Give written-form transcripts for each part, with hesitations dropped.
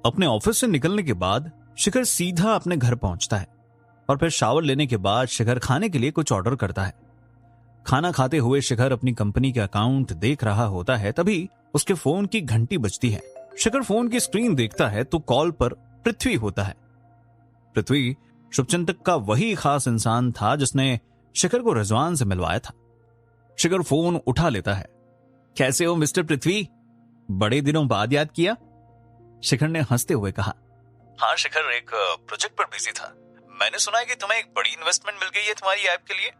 अपने ऑफिस से निकलने के बाद शिखर सीधा अपने घर पहुंचता है और फिर शावर लेने के बाद शिखर खाने के लिए कुछ ऑर्डर करता है। खाना खाते हुए शिखर अपनी कंपनी के अकाउंट देख रहा होता है, तभी उसके फोन की घंटी बजती है। शिखर फोन की स्क्रीन देखता है तो कॉल पर पृथ्वी होता है। पृथ्वी शुभचिंतक का वही खास इंसान था जिसने शिखर को रिजवान से मिलवाया था। शिखर फोन उठा लेता है। कैसे हो मिस्टर पृथ्वी, बड़े दिनों बाद याद किया? शिखर ने हंसते हुए कहा। हाँ शिखर, एक प्रोजेक्ट पर बिजी था। मैंने सुना है कि तुम्हें एक बड़ी इन्वेस्टमेंट मिल गई है तुम्हारी ऐप के लिए।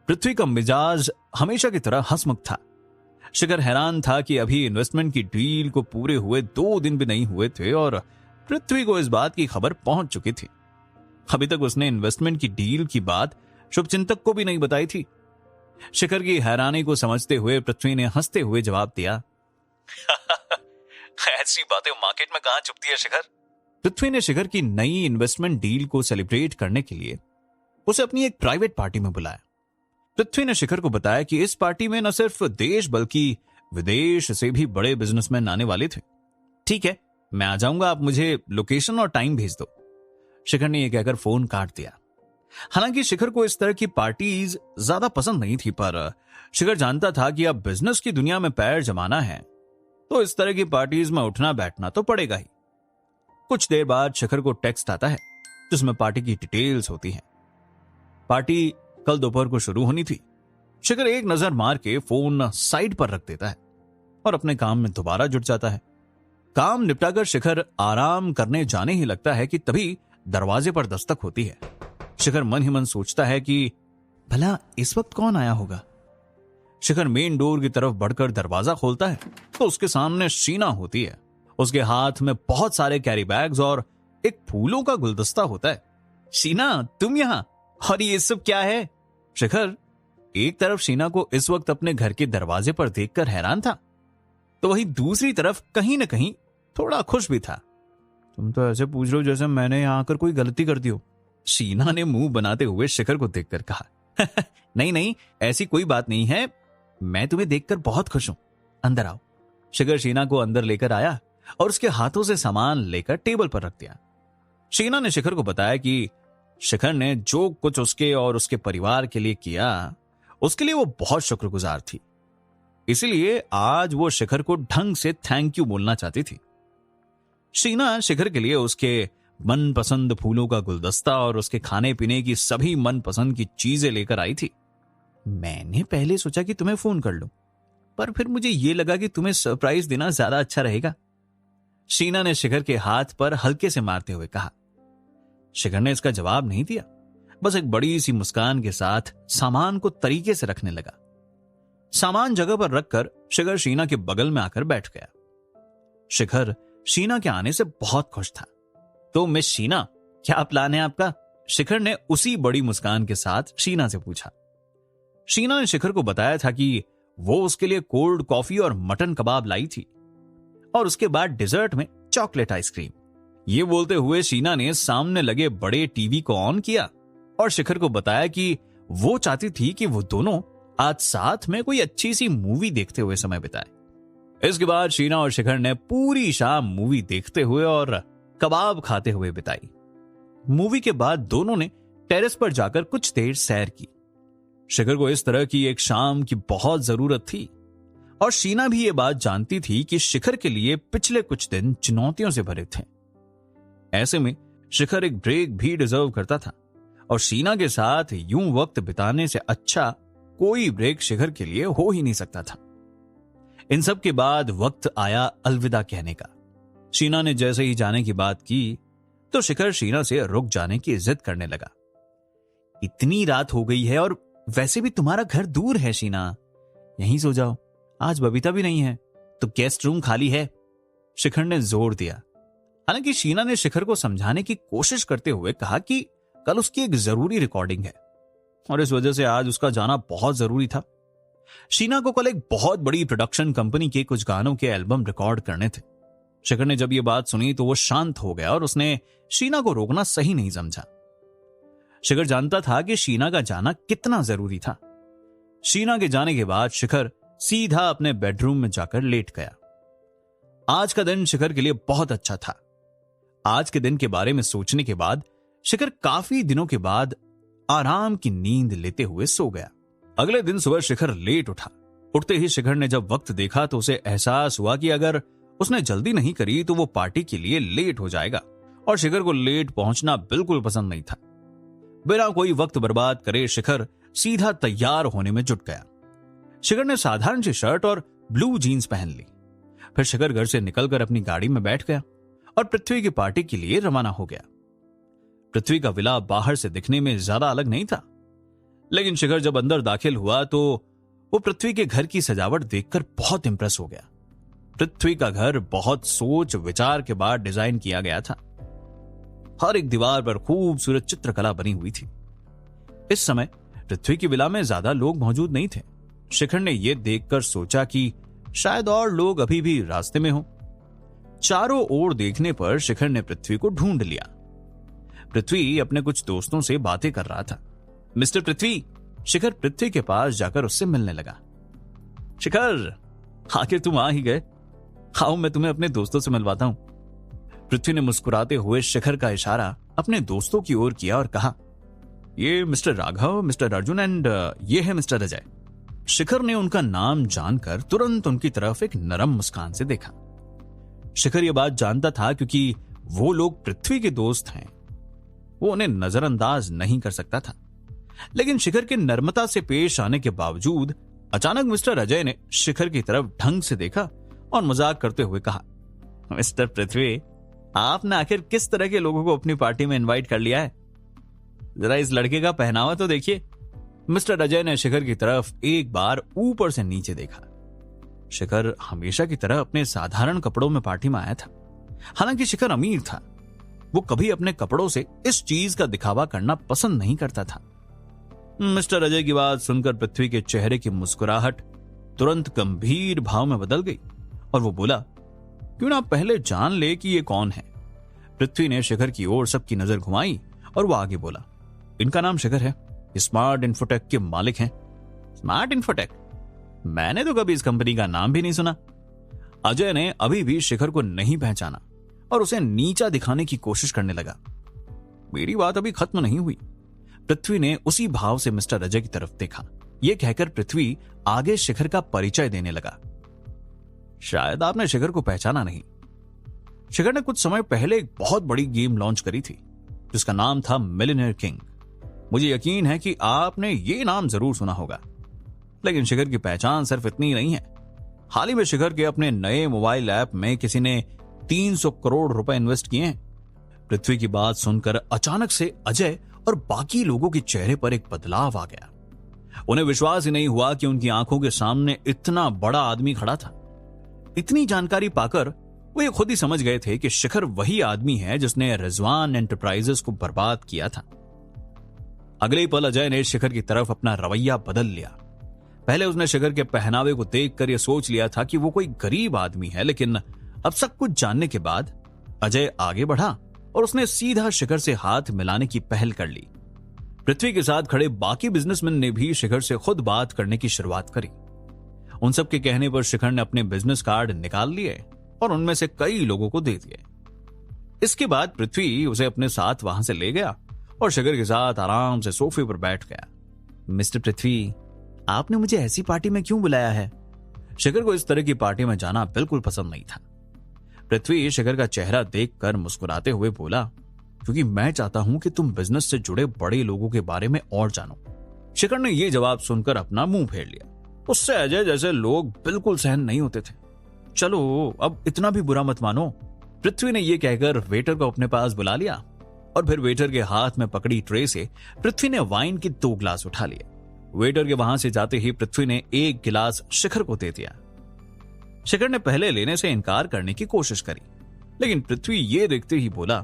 पृथ्वी का मिजाज हमेशा की तरह हंसमुख था। शिखर हैरान था कि अभी इन्वेस्टमेंट की डील को पूरे हुए 2 दिन भी नहीं हुए थे और पृथ्वी को इस बात की खबर पहुंच चुकी थी। अभी तक उसने इन्वेस्टमेंट की डील की बात शुभचिंतक को भी नहीं बताई थी। शिखर की हैरानी को समझते हुए पृथ्वी ने हंसते हुए जवाब दिया, ऐसी बातें मार्केट में कहां चुपती है शिखर। पृथ्वी ने शिखर की नई इन्वेस्टमेंट डील को सेलिब्रेट करने के लिए उसे अपनी एक प्राइवेट पार्टी में बुलाया। पृथ्वी ने शिखर को बताया कि इस पार्टी में न सिर्फ देश बल्कि विदेश से भी बड़े बिजनेसमैन आने वाले थे। ठीक है, मैं आ जाऊंगा, आप मुझे लोकेशन और टाइम भेज दो। शिखर ने यह कहकर फोन काट दिया। हालांकि शिखर को इस तरह की पार्टीज ज्यादा पसंद नहीं थी, पर शिखर जानता था कि अब बिजनेस की दुनिया में पैर जमाना है तो इस तरह की पार्टीज में उठना बैठना तो पड़ेगा ही। कुछ देर बाद शिखर को टेक्स्ट आता है जिसमें पार्टी की डिटेल्स होती हैं। पार्टी कल दोपहर को शुरू होनी थी। शिखर एक नजर मार के फोन साइड पर रख देता है और अपने काम में दोबारा जुट जाता है। काम निपटाकर शिखर आराम करने जाने ही लगता है कि तभी दरवाजे पर दस्तक होती है। शिखर मन ही मन सोचता है कि भला इस वक्त कौन आया होगा। शिखर मेन डोर की तरफ बढ़कर दरवाजा खोलता है तो उसके सामने शीना होती है। उसके हाथ में बहुत सारे कैरी बैग्स और एक फूलों का गुलदस्ता होता है। शीना, तुम यहां, और ये सब क्या है? शिखर एक तरफ शीना को इस वक्त अपने घर के दरवाजे पर देखकर हैरान था, तो वहीं दूसरी तरफ कहीं न कहीं थोड़ा खुश भी था। तुम तो ऐसे पूछ रहे हो जैसे मैंने यहां आकर कोई गलती कर दी हो, शीना ने मुंह बनाते हुए शिखर को देखकर कहा। नहीं नहीं, ऐसी कोई बात नहीं है, मैं तुम्हें देखकर बहुत खुश हूं, अंदर आओ। शिखर शीना को अंदर लेकर आया और उसके हाथों से सामान लेकर टेबल पर रख दिया। शीना ने शिखर को बताया कि शिखर ने जो कुछ उसके और उसके परिवार के लिए किया उसके लिए वो बहुत शुक्रगुजार थी, इसलिए आज वो शिखर को ढंग से थैंक यू बोलना चाहती थी। शीना शिखर के लिए उसके मनपसंद फूलों का गुलदस्ता और उसके खाने पीने की सभी मनपसंद की चीजें लेकर आई थी। मैंने पहले सोचा कि तुम्हें फोन कर लूं, पर फिर मुझे यह लगा कि तुम्हें सरप्राइज देना ज्यादा अच्छा रहेगा, शीना ने शिखर के हाथ पर हल्के से मारते हुए कहा। शिखर ने इसका जवाब नहीं दिया, बस एक बड़ी सी मुस्कान के साथ सामान को तरीके से रखने लगा। सामान जगह पर रखकर शिखर शीना के बगल में आकर बैठ गया। शिखर शीना के आने से बहुत खुश था। तो मिस शीना, क्या प्लान है आपका? शिखर ने उसी बड़ी मुस्कान के साथ शीना से पूछा। शीना ने शिखर को बताया था कि वो उसके लिए कोल्ड कॉफी और मटन कबाब लाई थी और उसके बाद डिजर्ट में चॉकलेट आइसक्रीम। ये बोलते हुए शीना ने सामने लगे बड़े टीवी को ऑन किया और शिखर को बताया कि वो चाहती थी कि वो दोनों आज साथ में कोई अच्छी सी मूवी देखते हुए समय बिताए। इसके बाद शीना और शिखर ने पूरी शाम मूवी देखते हुए और कबाब खाते हुए बिताई। मूवी के बाद दोनों ने टेरेस पर जाकर कुछ देर सैर की। शिखर को इस तरह की एक शाम की बहुत जरूरत थी और शीना भी ये बात जानती थी कि शिखर के लिए पिछले कुछ दिन चुनौतियों से भरे थे। ऐसे में शिखर एक ब्रेक भी डिजर्व करता था और शीना के साथ यूं वक्त बिताने से अच्छा कोई ब्रेक शिखर के लिए हो ही नहीं सकता था। इन सब के बाद वक्त आया अलविदा कहने का। शीना ने जैसे ही जाने की बात की तो शिखर शीना से रुक जाने की जिद करने लगा। इतनी रात हो गई है और वैसे भी तुम्हारा घर दूर है शीना, यहीं सो जाओ, आज बबीता भी नहीं है तो गेस्ट रूम खाली है, शिखर ने जोर दिया। हालांकि शीना ने शिखर को समझाने की कोशिश करते हुए कहा कि कल उसकी एक जरूरी रिकॉर्डिंग है और इस वजह से आज उसका जाना बहुत जरूरी था। शीना को कल एक बहुत बड़ी प्रोडक्शन कंपनी के कुछ गानों के एल्बम रिकॉर्ड करने थे। शिखर ने जब यह बात सुनी तो वो शांत हो गया और उसने शीना को रोकना सही नहीं समझा। शिखर जानता था कि शीना का जाना कितना जरूरी था। शीना के जाने के बाद शिखर सीधा अपने बेडरूम में जाकर लेट गया। आज का दिन शिखर के लिए बहुत अच्छा था। आज के दिन के बारे में सोचने के बाद शिखर काफी दिनों के बाद आराम की नींद लेते हुए सो गया। अगले दिन सुबह शिखर लेट उठा। उठते ही शिखर ने जब वक्त देखा तो उसे एहसास हुआ कि अगर उसने जल्दी नहीं करी तो वो पार्टी के लिए लेट हो जाएगा और शिखर को लेट पहुंचना बिल्कुल पसंद नहीं था। बिना कोई वक्त बर्बाद करे शिखर सीधा तैयार होने में जुट गया। शिखर ने साधारण सी शर्ट और ब्लू जीन्स पहन ली। फिर शिखर घर से निकलकर अपनी गाड़ी में बैठ गया और पृथ्वी की पार्टी के लिए रवाना हो गया। पृथ्वी का विला बाहर से दिखने में ज्यादा अलग नहीं था, लेकिन शिखर जब अंदर दाखिल हुआ तो वो पृथ्वी के घर की सजावट देखकर बहुत इंप्रेस हो गया। पृथ्वी का घर बहुत सोच विचार के बाद डिजाइन किया गया था। हर एक दीवार पर खूबसूरत चित्रकला बनी हुई थी। इस समय पृथ्वी की विला में ज्यादा लोग मौजूद नहीं थे। शिखर ने यह देखकर सोचा कि शायद और लोग अभी भी रास्ते में हों। चारों ओर देखने पर शिखर ने पृथ्वी को ढूंढ लिया। पृथ्वी अपने कुछ दोस्तों से बातें कर रहा था। मिस्टर पृथ्वी, शिखर पृथ्वी के पास जाकर उससे मिलने लगा। शिखर, आखिर तुम आ ही गए। आओ मैं तुम्हें अपने दोस्तों से मिलवाता हूं। पृथ्वी ने मुस्कुराते हुए शिखर का इशारा अपने दोस्तों की ओर किया और कहा, ये mister Raghav, mister Arjun and ये है मिस्टर अजय। शिखर ने उनका नाम जानकर तुरंत उनकी तरफ एक नरम मुस्कान से देखा। शिखर यह बात जानता था क्योंकि वो लोग पृथ्वी के दोस्त हैं, वो उन्हें नजरअंदाज नहीं कर सकता था। लेकिन शिखर के नर्मता से पेश आने के बावजूद अचानक मिस्टर अजय ने शिखर की तरफ ढंग से देखा और मजाक करते हुए कहा, मिस्टर पृथ्वी, आपने आखिर किस तरह के लोगों को अपनी पार्टी में इनवाइट कर लिया है? जरा इस लड़के का पहनावा तो देखिए। मिस्टर अजय ने शिखर की तरफ एक बार ऊपर से नीचे देखा। शिखर हमेशा की तरह अपने साधारण कपड़ों में पार्टी में आया था। हालांकि शिखर अमीर था, वो कभी अपने कपड़ों से इस चीज का दिखावा करना पसंद नहीं करता था। मिस्टर अजय की बात सुनकर पृथ्वी के चेहरे की मुस्कुराहट तुरंत गंभीर भाव में बदल गई और वो बोला, क्यों ना पहले जान ले कि ये कौन है। पृथ्वी ने शिखर की ओर सबकी नजर घुमाई और वो आगे बोला, इनका नाम शिखर है, स्मार्ट इन्फोटेक के मालिक हैं। Smart infotech? मैंने तो कभी इस कंपनी का नाम भी नहीं सुना। अजय ने अभी भी शिखर को नहीं पहचाना और उसे नीचा दिखाने की कोशिश करने लगा। मेरी बात अभी खत्म नहीं हुई। पृथ्वी ने उसी भाव से मिस्टर अजय की तरफ देखा। यह कहकर पृथ्वी आगे शिखर का परिचय देने लगा। शायद आपने शिखर को पहचाना नहीं। शिखर ने कुछ समय पहले एक बहुत बड़ी गेम लॉन्च करी थी जिसका नाम था मिलियनेयर किंग। मुझे यकीन है कि आपने ये नाम जरूर सुना होगा, लेकिन शिखर की पहचान सिर्फ इतनी नहीं है। हाल ही में शिखर के अपने नए मोबाइल ऐप में किसी ने 300 करोड़ रुपए इन्वेस्ट किए हैं। पृथ्वी की बात सुनकर अचानक से अजय और बाकी लोगों के चेहरे पर एक बदलाव आ गया। उन्हें विश्वास ही नहीं हुआ कि उनकी आंखों के सामने इतना बड़ा आदमी खड़ा था। इतनी जानकारी पाकर वो ये खुद ही समझ गए थे कि शिखर वही आदमी है जिसने रिजवान एंटरप्राइजेस को बर्बाद किया था। अगले ही पल अजय ने शिखर की तरफ अपना रवैया बदल लिया। पहले उसने शिखर के पहनावे को देखकर यह सोच लिया था कि वो कोई गरीब आदमी है, लेकिन अब सब कुछ जानने के बाद अजय आगे बढ़ा और उसने सीधा शिखर से हाथ मिलाने की पहल कर ली। पृथ्वी के साथ खड़े बाकी बिजनेसमैन ने भी शिखर से खुद बात करने की शुरुआत करी। उन सब के कहने पर शिखर ने अपने बिजनेस कार्ड निकाल लिए और उनमें से कई लोगों को दे दिए। इसके बाद पृथ्वी उसे अपने साथ वहां से ले गया और शिखर के साथ आराम से सोफे पर बैठ गया। मिस्टर पृथ्वी, आपने मुझे ऐसी पार्टी में क्यों बुलाया है? शिखर को इस तरह की पार्टी में जाना बिल्कुल पसंद नहीं था। पृथ्वी शिखर का चेहरा देखकर मुस्कुराते हुए बोला, क्योंकि मैं चाहता हूं कि तुम बिजनेस से जुड़े बड़े लोगों के बारे में और जानो। शिखर ने यह जवाब सुनकर अपना मुंह फेर लिया। उससे अजय जैसे लोग बिल्कुल सहन नहीं होते थे। चलो अब इतना भी बुरा मत मानो। पृथ्वी ने यह कहकर वेटर को अपने पास बुला लिया और फिर वेटर के हाथ में पकड़ी ट्रे से पृथ्वी ने वाइन के 2 गिलास उठा लिए। वेटर के वहां से जाते ही पृथ्वी ने 1 गिलास शिखर को दे दिया। शिखर ने पहले लेने से इनकार करने की कोशिश करी, लेकिन पृथ्वी ये देखते ही बोला,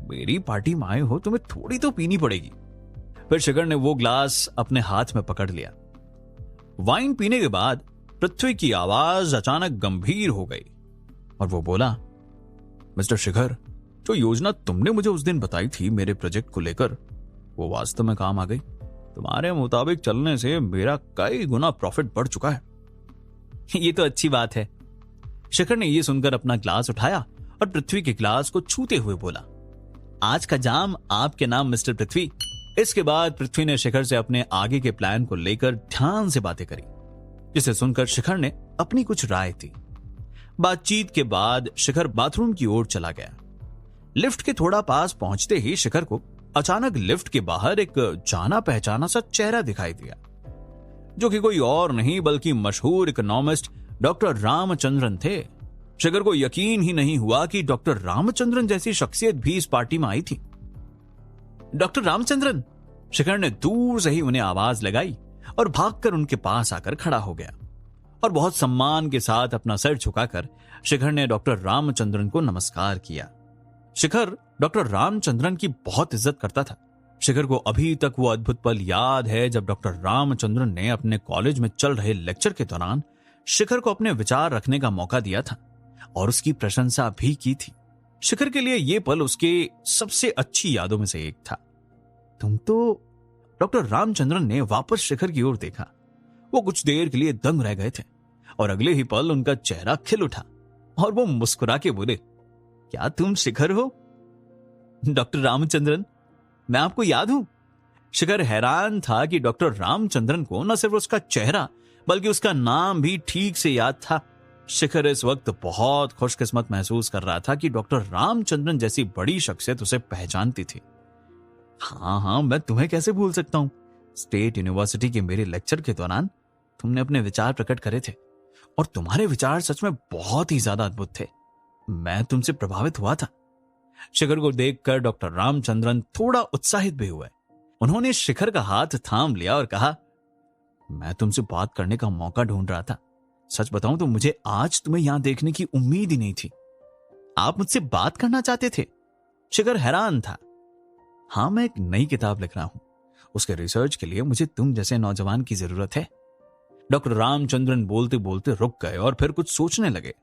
मेरी पार्टी में आए हो, तुम्हें थोड़ी तो पीनी पड़ेगी। फिर शिखर ने वो ग्लास अपने हाथ में पकड़ लिया। वाइन पीने के बाद पृथ्वी की आवाज अचानक गंभीर हो गई और वो बोला, मिस्टर शिखर, जो योजना तुमने मुझे उस दिन बताई थी मेरे प्रोजेक्ट को लेकर, वो वास्तव में काम आ गई। तुम्हारे मुताबिक चलने से मेरा कई गुना प्रॉफिट बढ़ चुका है। ये तो अच्छी बात है। शिखर ने यह सुनकर अपना ग्लास उठाया और पृथ्वी के ग्लास को छूते हुए बोला, आज का जाम आपके नाम मिस्टर पृथ्वी। इसके बाद पृथ्वी ने शिखर से अपने आगे के प्लान को लेकर ध्यान से बातें करी, जिसे सुनकर शिखर ने अपनी कुछ राय दी। बातचीत के बाद शिखर बाथरूम की ओर चला गया। लिफ्ट के थोड़ा पास पहुंचते ही शिखर को अचानक लिफ्ट के बाहर एक जाना पहचाना सा चेहरा दिखाई दिया, जो कि कोई और नहीं बल्कि मशहूर इकोनॉमिस्ट डॉक्टर रामचंद्रन थे। शिखर को यकीन ही नहीं हुआ कि डॉक्टर रामचंद्रन जैसी शख्सियत भी इस पार्टी में आई थी। डॉक्टर रामचंद्रन! शिखर ने दूर से ही उन्हें आवाज लगाई और भागकर उनके पास आकर खड़ा हो गया और बहुत सम्मान के साथ अपना सर झुकाकर शिखर ने डॉक्टर रामचंद्रन को नमस्कार किया। शिखर डॉक्टर रामचंद्रन की बहुत इज्जत करता था। शिखर को अभी तक वो अद्भुत पल याद है जब डॉक्टर रामचंद्रन ने अपने कॉलेज में चल रहे लेक्चर के दौरान शिखर को अपने विचार रखने का मौका दिया था और उसकी प्रशंसा भी की थी। शिखर के लिए यह पल उसके सबसे अच्छी यादों में से एक था। तुम तो... डॉक्टर रामचंद्रन ने वापस शिखर की ओर देखा। वो कुछ देर के लिए दंग रह गए थे और अगले ही पल उनका चेहरा खिल उठा और वो मुस्कुरा के बोले, क्या तुम शिखर हो? डॉक्टर रामचंद्रन, मैं आपको याद हूं। शिखर हैरान था कि डॉक्टर रामचंद्रन को न सिर्फ उसका चेहरा बल्कि उसका नाम भी ठीक से याद था। शिखर इस वक्त बहुत खुशकिस्मत महसूस कर रहा था कि डॉक्टर रामचंद्रन जैसी बड़ी शख्सियत उसे पहचानती थी। हाँ, मैं तुम्हें कैसे भूल सकता हूं। स्टेट यूनिवर्सिटी के मेरे लेक्चर के दौरान तुमने अपने विचार प्रकट करे थे और तुम्हारे विचार सच में बहुत ही ज्यादा अद्भुत थे। मैं तुमसे प्रभावित हुआ था। शिखर को देखकर डॉक्टर रामचंद्रन थोड़ा उत्साहित भी हुए। उन्होंने शिखर का हाथ थाम लिया और कहा, मैं तुमसे बात करने का मौका ढूंढ रहा था। सच बताऊं तो मुझे आज तुम्हें यहां देखने की उम्मीद ही नहीं थी। आप मुझसे बात करना चाहते थे? शिखर हैरान था। हाँ, मैं एक नई किताब लिख रहा हूं। उसके रिसर्च के लिए मुझे तुम जैसे नौजवान की जरूरत है। डॉक्टर रामचंद्रन बोलते बोलते रुक गए और फिर कुछ सोचने लगे।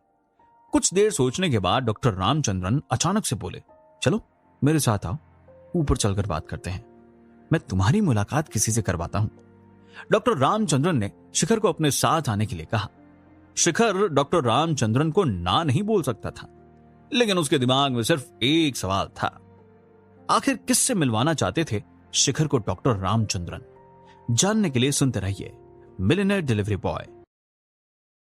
कुछ देर सोचने के बाद डॉक्टर रामचंद्रन अचानक से बोले, चलो मेरे साथ आओ, ऊपर चलकर बात करते हैं। मैं तुम्हारी मुलाकात किसी से करवाता हूं। डॉक्टर रामचंद्रन ने शिखर को अपने साथ आने के लिए कहा। शिखर डॉक्टर रामचंद्रन को ना नहीं बोल सकता था, लेकिन उसके दिमाग में सिर्फ एक सवाल था, आखिर किससे मिलवाना चाहते थे शिखर को डॉक्टर रामचंद्रन? जानने के लिए सुनते रहिए मिलियनेयर डिलीवरी बॉय।